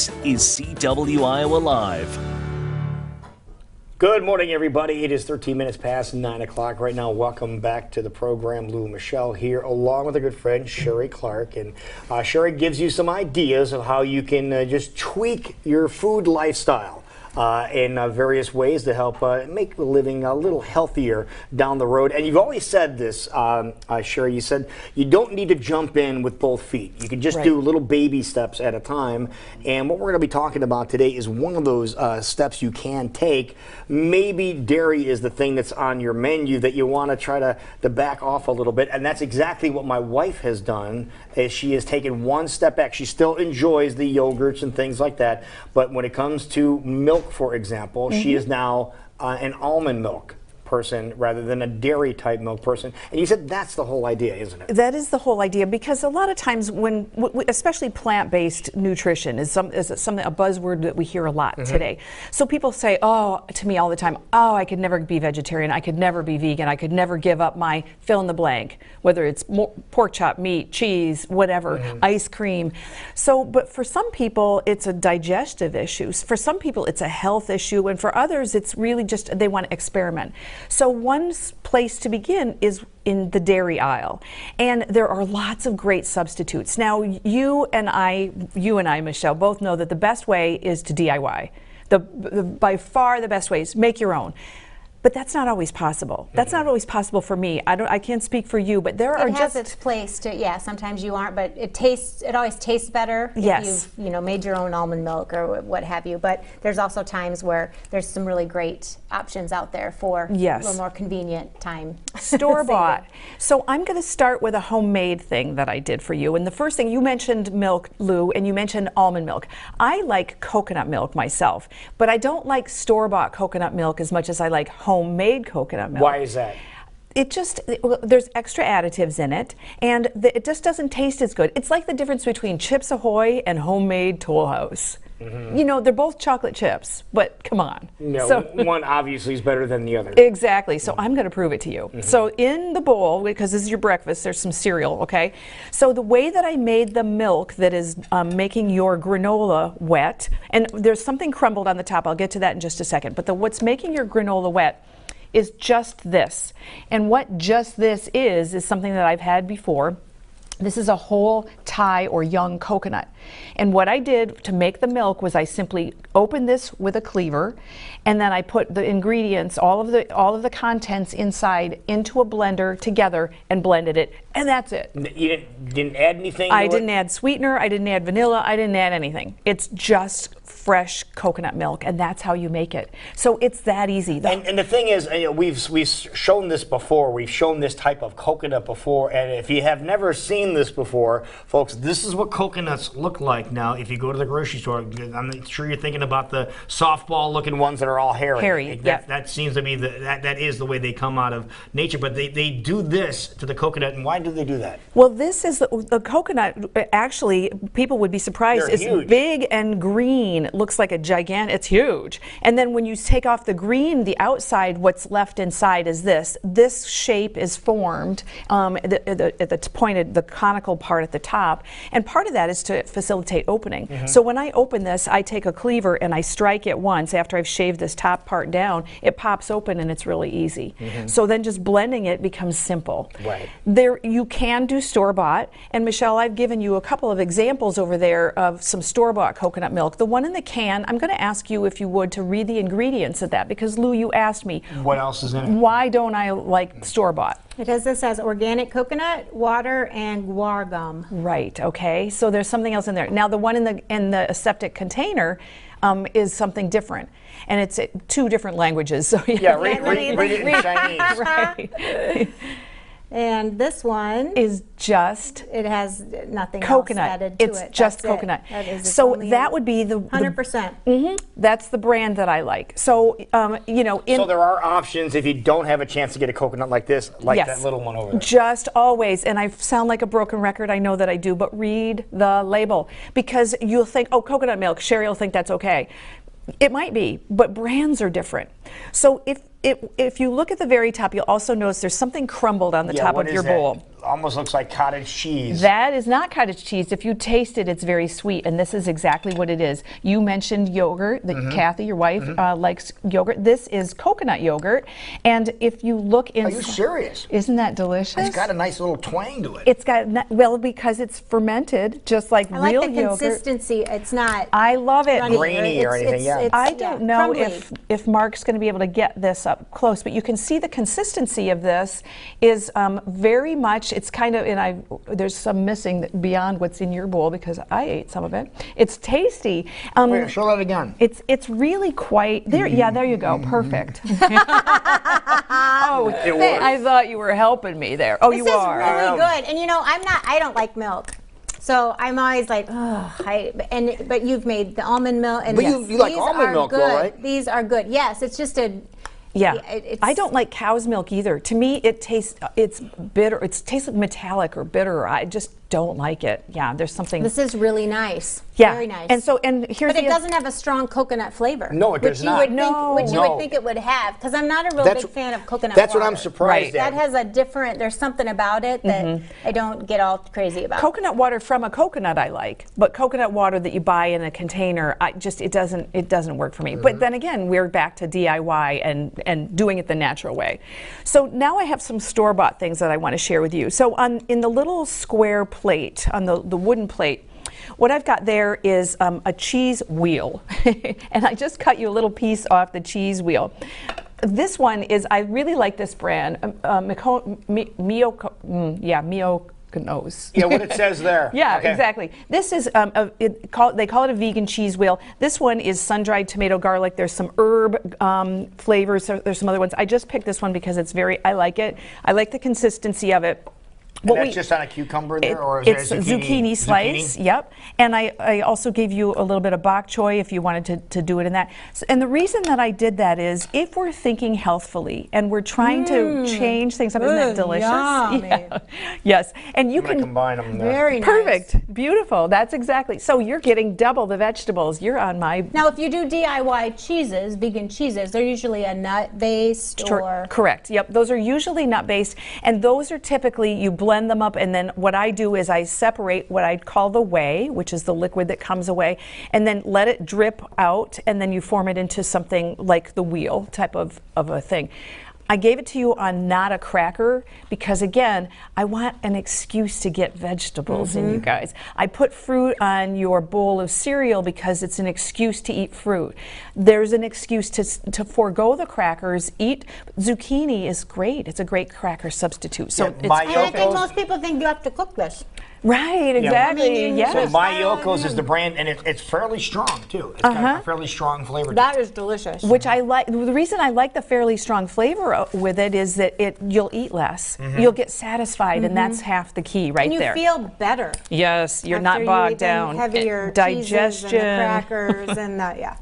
This is CW Iowa Live. Good morning, everybody. It is 13 minutes past 9 o'clock right now. Welcome back to the program. Lou and Michelle here, along with a good friend, Sheree Clark. And Sheree gives you some ideas of how you can just tweak your food lifestyle in various ways to help make living a little healthier down the road. And you've always said this, Sheree, you said you don't need to jump in with both feet. You can just do little baby steps at a time. And what we're going to be talking about today is one of those steps you can take. Maybe dairy is the thing that's on your menu that you want to try to back off a little bit. And that's exactly what my wife has done, is she has taken one step back. She still enjoys the yogurts and things like that. But when it comes to milk, for example, she is now an almond milk person rather than a dairy type milk person. And you said that's the whole idea, isn't it? That is the whole idea, because a lot of times when, especially plant-based nutrition is something, a buzzword that we hear a lot today. So people say, oh, to me all the time, oh, I could never be vegetarian, I could never be vegan, I could never give up my fill in the blank, whether it's pork chop, meat, cheese, whatever, ice cream. So, but for some people, it's a digestive issue. For some people, it's a health issue, and for others, it's really just they want to experiment. So one place to begin is in the dairy aisle, and there are lots of great substitutes. Now, you and I, Michelle, both know that the best way is to DIY. By far the best way is make your own. But that's not always possible. That's not always possible for me. I can't speak for you, but there are just... It has its place to, yeah, sometimes you aren't, but it always tastes better if you've, made your own almond milk or what have you. But there's also times where there's some really great options out there for a little more convenient time. Store-bought. So I'm going to start with a homemade thing that I did for you. And the first thing, you mentioned milk, Lou, and you mentioned almond milk. I like coconut milk myself, but I don't like store-bought coconut milk as much as I like homemade coconut milk. Why is that? It just, there's extra additives in it, and it just doesn't taste as good. It's like the difference between Chips Ahoy and homemade Toll House. You know, they're both chocolate chips, but come on. No, so, one obviously is better than the other. Exactly, so I'm going to prove it to you. So in the bowl, because this is your breakfast, there's some cereal, okay? So the way that I made the milk that is making your granola wet, and there's something crumbled on the top, I'll get to that in just a second, but what's making your granola wet is just this. And what just this is something that I've had before. This is a whole Thai or young coconut. And what I did to make the milk was I simply opened this with a cleaver, and then I put the ingredients, all of the contents inside into a blender together and blended it, and that's it. You didn't add anything? I didn't add sweetener, I didn't add vanilla, I didn't add anything. It's just fresh coconut milk, and that's how you make it. So it's that easy. And the thing is, we've shown this before. We've shown this type of coconut before, and if you have never seen this before, folks, this is what coconuts look like now. If you go to the grocery store, I'm sure you're thinking about the softball-looking ones that are all hairy. That seems to be that is the way they come out of nature. But they do this to the coconut, and why do they do that? Well, this is the coconut. Actually, people would be surprised. It's big and green. It looks like a gigantic. It's huge. And then when you take off the green, the outside, what's left inside is this. This shape is formed at the pointed, the conical part at the top, and part of that is to facilitate opening. So when I open this, I take a cleaver and I strike it once. After I've shaved this top part down, it pops open and it's really easy. So then just blending it becomes simple. Right. There, you can do store-bought, and Michelle, I've given you a couple of examples over there of some store-bought coconut milk. The one in the can, I'm going to ask you if you would to read the ingredients of that, because Lou, you asked me what else is in it. Why don't I like store-bought? This has organic coconut, water, and guar gum. Right. Okay. So there's something else in there. Now the one in the aseptic container is something different, and it's two different languages. So read it in Chinese. Right. And this one is just it has nothing coconut. Else added to it. It's just coconut. So that would be the 100%. That's the brand that I like. So so there are options if you don't have a chance to get a coconut like this, like that little one over there. Just always, and I sound like a broken record. I know that I do, but read the label, because you'll think, oh, coconut milk. Sheree will think that's okay. It might be, but brands are different. So if you look at the very top, you'll also notice there's something crumbled on the top of your bowl. almost looks like cottage cheese. That is not cottage cheese. If you taste it, it's very sweet, and this is exactly what it is. You mentioned yogurt. Kathy, your wife, likes yogurt. This is coconut yogurt, and if you look in... Are you serious? Isn't that delicious? It's got a nice little twang to it. It's got, well, because it's fermented, just like real yogurt. I like the consistency. It's not... I love it. Grainy or anything, yeah. I don't know crumbly. if Mark's going to be able to get this up close, but you can see the consistency of this is very much, it's kind of, and there's some missing beyond what's in your bowl because I ate some of it. It's tasty. Wait, show that again. It's really quite, there. Yeah, there you go. Perfect. Oh, I thought you were helping me there. Oh, you are. This is really good. And you know, I don't like milk. So I'm always like, oh, but you've made the almond milk, and but you like almond milk, though, right? These are good. Yes, it's just a. Yeah, I don't like cow's milk either. To me, it's bitter. It tastes like metallic or bitter. I just don't like it. Yeah, there's something. This is really nice. Yeah, very nice. And here's. But it doesn't have a strong coconut flavor. No, it does not. Which you would think it would have, because I'm not a real big fan of coconut That's water. what I'm surprised at. That has a different. There's something about it that I don't get all crazy about. Coconut water from a coconut I like, but coconut water that you buy in a container, it doesn't work for me. But then again, we're back to DIY and doing it the natural way. So now I have some store-bought things that I want to share with you. So in the little square plate, on the wooden plate, what I've got there is a cheese wheel. And I just cut you a little piece off the cheese wheel. This one is, I really like this brand, Mioconos. Yeah, what it says there. Yeah, okay. Exactly. This is, they call it a vegan cheese wheel. This one is sun-dried tomato garlic. There's some herb flavors. There's some other ones. I just picked this one because I like it. I like the consistency of it. And that's just on a cucumber there, or is it's there a zucchini slice. Zucchini? Yep. And I also gave you a little bit of bok choy if you wanted to do it in that. And the reason that I did that is if we're thinking healthfully and we're trying to change things up, isn't that delicious? Yeah. Yes. And you can combine them there. Very nice. Perfect. Beautiful. That's exactly. So you're getting double the vegetables. You're on my. Now, if you do DIY cheeses, vegan cheeses, they're usually a nut-based or. Correct. Yep. Those are usually nut-based, and those are typically you blend them up, and then what I do is I separate what I call the whey, which is the liquid that comes away, and then let it drip out, and then you form it into something like the wheel type of a thing. I gave it to you on not a cracker because, again, I want an excuse to get vegetables in, you guys. I put fruit on your bowl of cereal because it's an excuse to eat fruit. There's an excuse to forego the crackers. Eat zucchini is great. It's a great cracker substitute. So Yeah, it's And I think most people think you have to cook this. right, exactly. I mean, Yes. So Mayokos is the brand, and it's fairly strong too. It's got a fairly strong flavor. That is delicious. Which I like. The reason I like the fairly strong flavor with it is that you'll eat less. You'll get satisfied, and that's half the key right and you there. feel better. Yes, you're after not bogged you eat them down. heavier Digestion. cheeses and the crackers and the, yeah.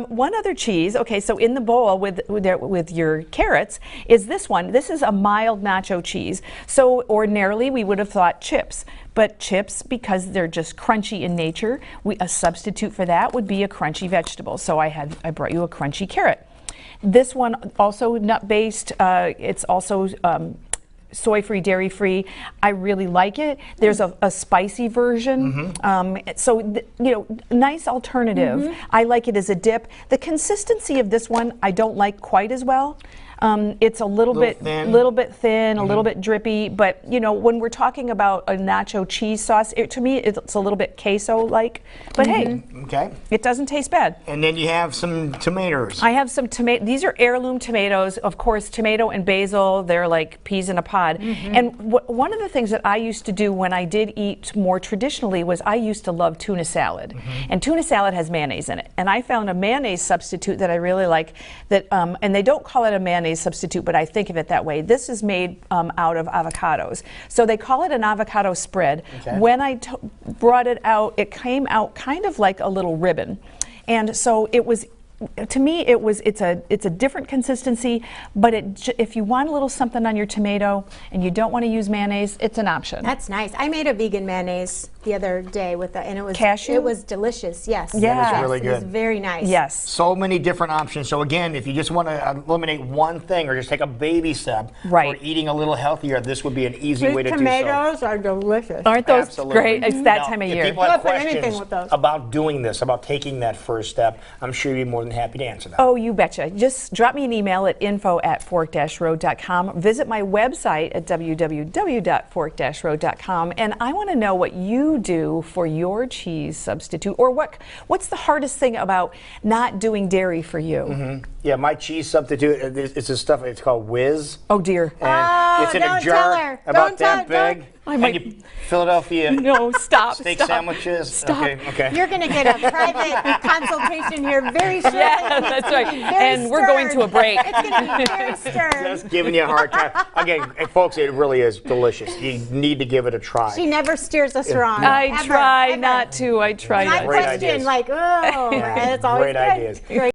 One other cheese, okay, so in the bowl with your carrots is this one. This is a mild nacho cheese. So ordinarily we would have thought chips, but chips, because they're just crunchy in nature, a substitute for that would be a crunchy vegetable. So I brought you a crunchy carrot. This one also nut-based. It's also soy-free, dairy-free. I really like it. There's a spicy version. Nice alternative. I like it as a dip. The consistency of this one I don't like quite as well. It's a little bit thin, a little bit drippy, but when we're talking about a nacho cheese sauce, to me it's a little bit queso-like, but hey, it doesn't taste bad. And then you have some tomatoes. I have some tomato. These are heirloom tomatoes. Of course, tomato and basil, they're like peas in a pod. And one of the things that I used to do when I did eat more traditionally was I used to love tuna salad. And tuna salad has mayonnaise in it. And I found a mayonnaise substitute that I really like, that, and they don't call it a mayonnaise substitute, but I think of it that way. This is made out of avocados. So they call it an avocado spread. When I brought it out, it came out kind of like a little ribbon. And so it was to me, it's a different consistency, but if you want a little something on your tomato and you don't want to use mayonnaise, it's an option. That's nice. I made a vegan mayonnaise the other day and it was cashew. It was delicious. Yes. Yeah. That is really good. It was very nice. Yes. So many different options. So again, if you just want to eliminate one thing or just take a baby step right. for eating a little healthier, this would be an easy way to do so. Tomatoes are delicious. Aren't those Absolutely. great? It's that now, time of if year. people have Put anything questions with those. about doing this, about taking that first step, I'm sure you'd be more than happy to answer them. Oh, you betcha. Just drop me an email at info@fork-road.com. Visit my website at www.fork-road.com. And I want to know what you do for your cheese substitute, or what's the hardest thing about not doing dairy for you? Mm-hmm. Yeah, my cheese substitute, it's this stuff, it's called Whiz. Oh, dear. And it's in a jar about that big. And you Philadelphia steak sandwiches. Stop. Okay. You're going to get a private consultation here very shortly. Yeah, that's right. And we're going to a break. It's going to be very stern. Just giving you a hard time. Again, folks, it really is delicious. You need to give it a try. She never steers us wrong. I try not to. I try and not I to. Great question, ideas. like, oh, Yeah, and it's always great good. ideas. Great.